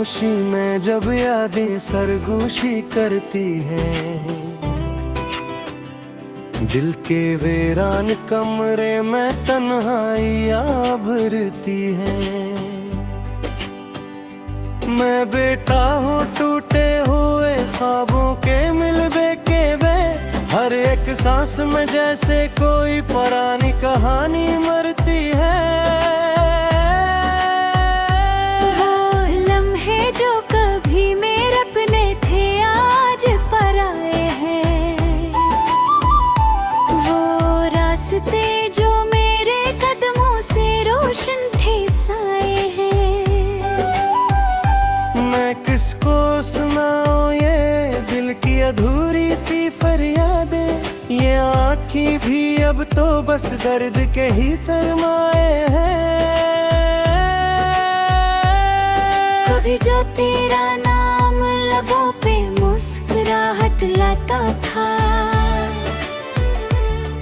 खामोशी में जब यादें सरगोशी करती हैं, दिल के वीरान कमरे में तन्हाइयाँ भरती हैं। मैं बेटा हूँ टूटे हुए ख्वाबों के मिलबे के बेच, हर एक सांस में जैसे कोई पुरानी कहानी मरती है। वो लम्हे जो कभी मेरे अपने थे आज पराए हैं, वो रास्ते जो मेरे कदमों से रोशन थे साए हैं। मैं किसको सुनाऊं ये दिल की अधूरी सी फरियादें, ये आँखें भी अब तो बस दर्द के ही सरमाए हैं। कभी जो तेरा नाम लबों पे मुस्कुराहट लाता था,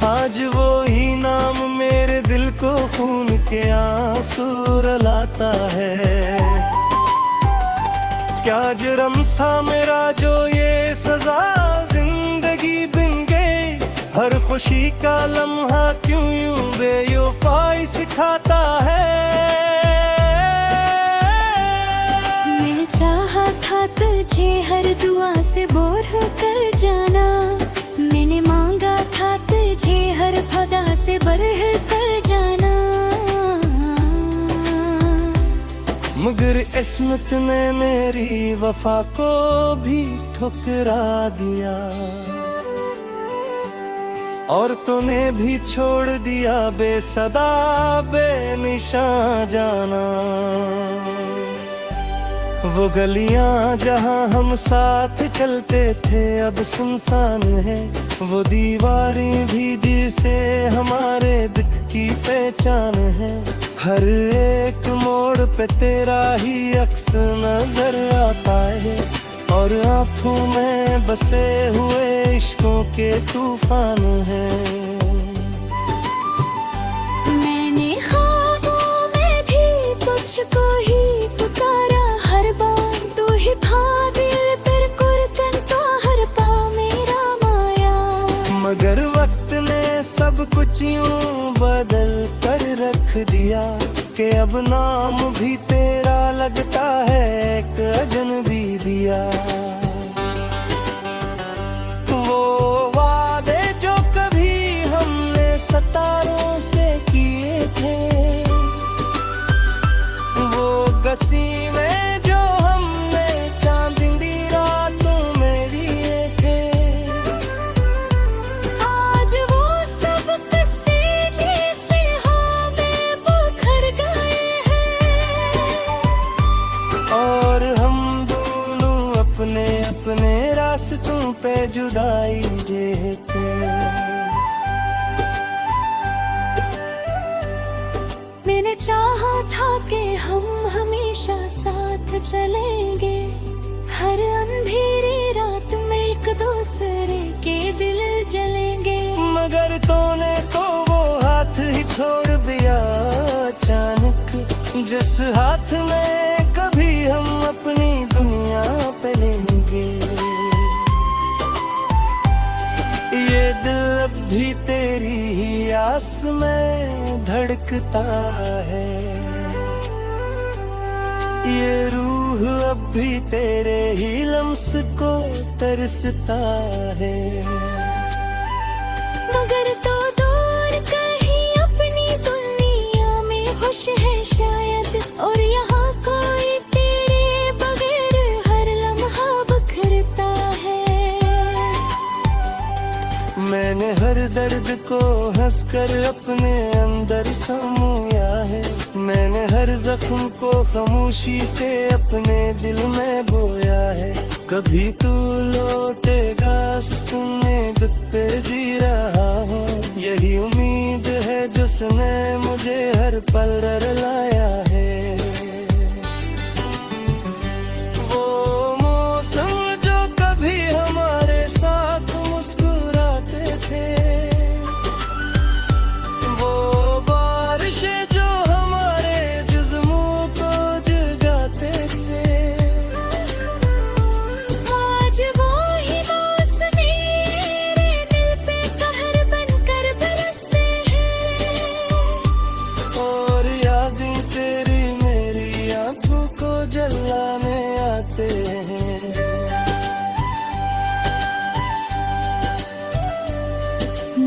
आज वो ही नाम मेरे दिल को खून के आंसू रुलाता है। क्या जुर्म था मेरा जो ये सजा जिंदगी बिन गई, हर खुशी का लम्हा क्यों यूं बेवफाई सिखाता है। मैं चाहा था तुझे हर दुआ से बोर होकर जाना, मैंने मांगा था तुझे हर खुदा से बरह कर जाना। मगर किस्मत ने मेरी वफा को भी ठुकरा दिया, और तूने भी छोड़ दिया बेसदा बेनिशान जाना। वो गलियां जहां हम साथ चलते थे अब सुनसान है, वो दीवारें भी जिसे हमारे दुख की पहचान है। हर एक मोड़ पे तेरा ही अक्स नजर आता है, और आँखों में बसे हुए इश्कों के तूफान हैं। मैंने ख्वाबों में भी तुझको ही पुकारा हर बार, तू ही था दिल पर कुर्तन का हर पाँव मेरा माया। मगर वक्त ने सब कुछ यूं बदल कर रख दिया, कि अब नाम भी तेरा लगता है एक अजनबी दिया। वो वादे जो कभी हमने सितारों से किए थे, वो गसीमें जो हमने चांदनी रातों में लिए थे, आज वो सब किस्से जैसे हमें बिखर गए हैं। और हम दोनों अपने अपने रास्तों पे जुदाई जेते। मैंने चाहा था कि हम हमेशा साथ चलेंगे, हर अंधेरी रात में एक दूसरे के दिल जलेंगे। मगर तूने तो वो हाथ ही छोड़ दिया अचानक, जिस हाथ में कभी हम अपनी दुनिया पे लेंगे। ये दिल अब भी तेरी ही आस में धड़कता है, ये रूह अब भी तेरे ही लम्स को तरसता है। मगर तो दूर कहीं अपनी दुनिया में खुश है शायद, और यहाँ कोई तेरे बगैर हर लम्हा बिखरता है। मैंने हर दर्द को हंसकर अपने अंदर समोया है, मैंने हर जख्म को खामोशी से अपने दिल में बोया है। कभी तू लौटेगा सुनने पे जी रहा हूँ, यही उम्मीद है जिसने मुझे हर पल रुलाया है। वो मौसम जो कभी हमारे साथ मुस्कुराते थे, वो बारिशें जो हमारे जिस्मों को जगाते थे,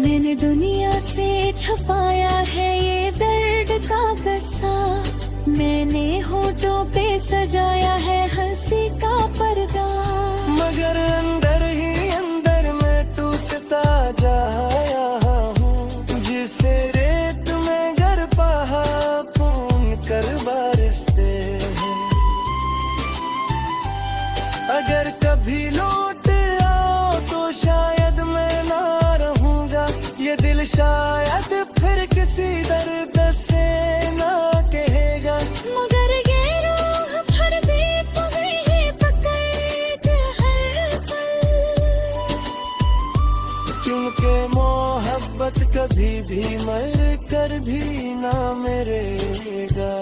मैंने दुनिया से छुपाया है ये दर्द का किस्सा, मैंने होठों पे सजाया है हंसी का पर्दा, मगर अंदर ही अंदर मैं टूटता जाया हूँ, जिसे रेत में घर पहा खून कर बारिशते हैं। अगर कभी लौट आओ तो शायद मैं ना रहूँगा, ये दिल शायद फिर किसी दर्द से ना कहेगा, मगर ये रूह भर भी तुम्हें पकड़ हर पल, क्योंकि मोहब्बत कभी भी मर कर भी ना मरेगा।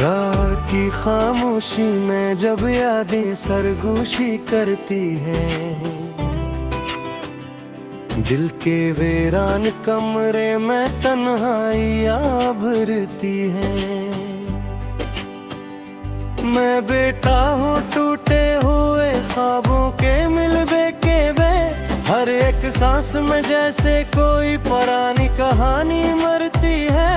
रात की खामोशी में जब यादें सरगोशी करती हैं, दिल के वीरान कमरे में तन्हाइयाँ भरती हैं। मैं बेटा हूँ टूटे हुए ख्वाबों के मिलबे के बेच, हर एक सांस में जैसे कोई पुरानी कहानी मरती है।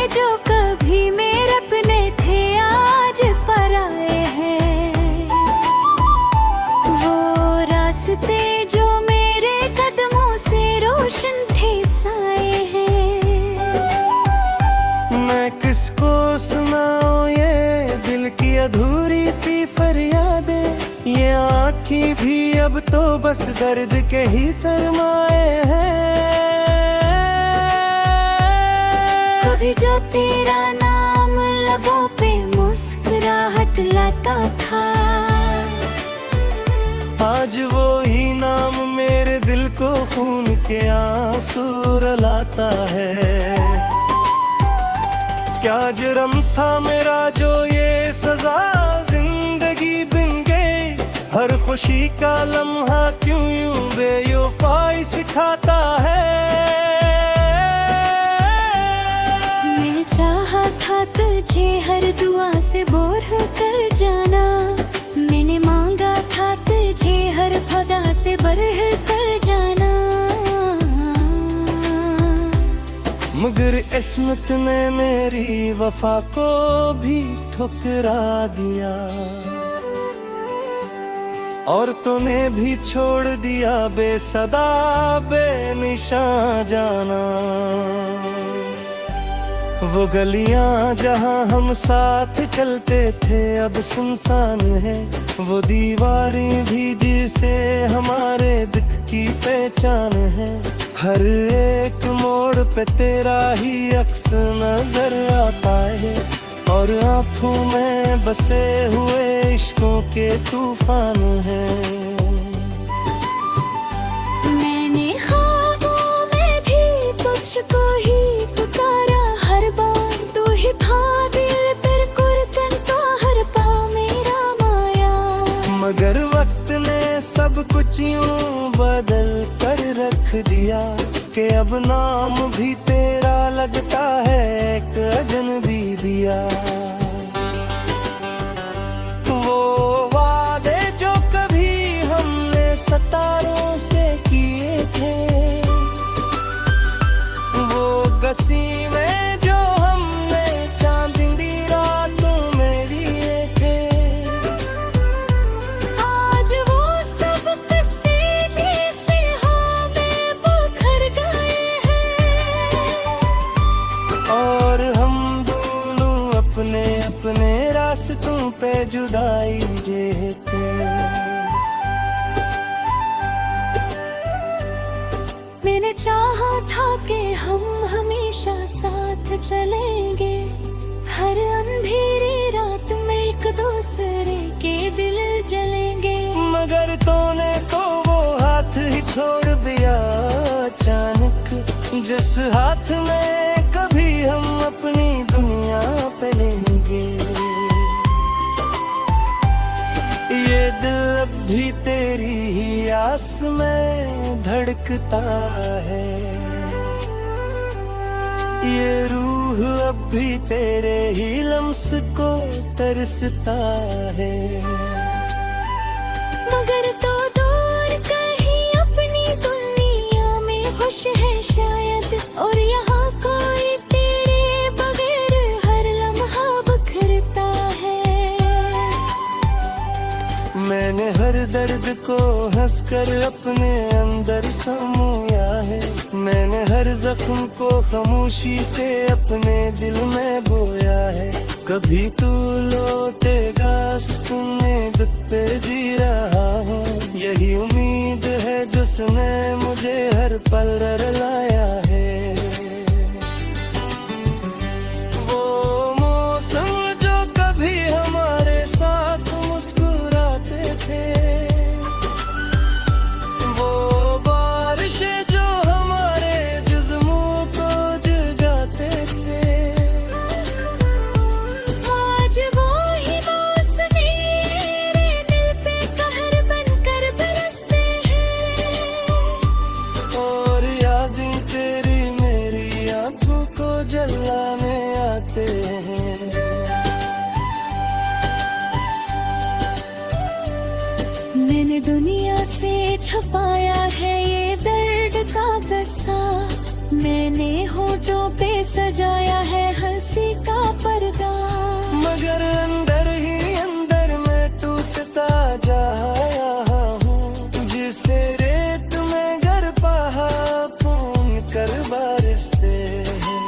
जो कभी मेरे अपने थे आज पराए हैं, वो रास्ते जो मेरे कदमों से रोशन थे साए हैं। मैं किसको सुनाऊं ये दिल की अधूरी सी फरियादें, ये आँखें भी अब तो बस दर्द के ही सरमाए हैं। कभी जो तेरा नाम लबों पे मुस्कुराहट लाता था, आज वो ही नाम मेरे दिल को खून के आंसू रुलाता है। क्या जुर्म था मेरा जो ये सजा जिंदगी बिन गई, हर खुशी का लम्हा क्यों यूं बेवफाई सिखाता है। था तुझे हर दुआ से बोर होकर जाना, मैंने मांगा था तुझे हर खुदा से बरह कर जाना, मगर इस्मत ने मेरी वफा को भी ठुकरा दिया, और तूने भी छोड़ दिया बेसदा बेनिशान जाना। वो गलियां जहां हम साथ चलते थे अब सुनसान है, वो दीवारें भी जिसे हमारे दुख की पहचान है। हर एक मोड़ पे तेरा ही अक्स नजर आता है, और आँखों में बसे हुए इश्कों के तूफान है। मैंने ख्वाबों में भी तुझको ही पुकारा, हर बार तू ही था दिल पर कुर्तन का हर पाँव मेरा माया, मगर वक्त ने सब कुछ यूं बदल कर रख दिया, कि अब नाम भी तेरा लगता है एक अजनबी दिया। वो वादे जो कभी हमने सितारों से किए थे, वो गसीमें जो हमने चांदनी रातों में लिए थे, आज वो सब किस्से जैसे हमें बिखर गए हैं, और हम दोनों अपने अपने रास्तों पे जुदाई जेते। मैंने चाहा था कि हम हमेशा साथ चलेंगे, हर अंधेरी रात में एक दूसरे के दिल जलेंगे, मगर तूने छोड़ दिया अचानक, जिस हाथ में कभी हम अपनी दुनिया पे लेंगे। ये दिल अब भी तेरी ही आस में धड़कता है, ये रूह अब भी तेरे ही लम्स को तरसता है। मगर तो दूर कहीं अपनी दुनिया में खुश है शायद, और यहाँ कोई तेरे बगैर हर लम्हा बिखरता है। मैंने हर दर्द को हंसकर अपने अंदर समोया है, मैंने हर जख्म को खामोशी से अपने दिल में बोया है। कभी तू लौटेगा सुनने पे जी रहा हूँ, यही उम्मीद है जिसने मुझे हर पल रुलाया है। वो मौसम जो कभी हमारे साथ मुस्कुराते थे, वो बारिशें जो हमारे जिस्मों को जगाते थे, आज वो ही मौसम मेरे दिल पे कहर बनकर बरसते हैं। और यादें तेरी मेरी आंखों को जलाने आते हैं। मैंने दुनिया से छुपाया है ये दर्द का गस्सा, मैंने होठों पे सजाया है हंसी का पर्दा। मगर अंदर ही अंदर मैं टूटता जा रहा हूँ, जिसे रेत में घर पहा पून कर बरसते हैं।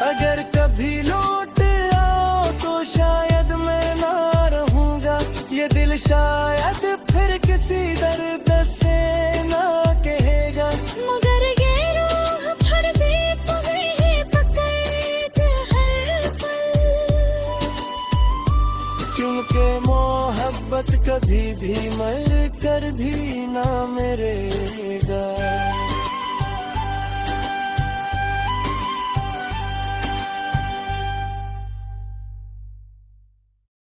अगर कभी लौट आओ तो शायद मैं ना रहूँगा, ये दिल शायद फिर किसी दर्द से ना कहेगा। मगर ये रूह भर भी तुम्हें पकड़ हर पल, क्योंकि मोहब्बत कभी भी मर कर भी ना मरेगा।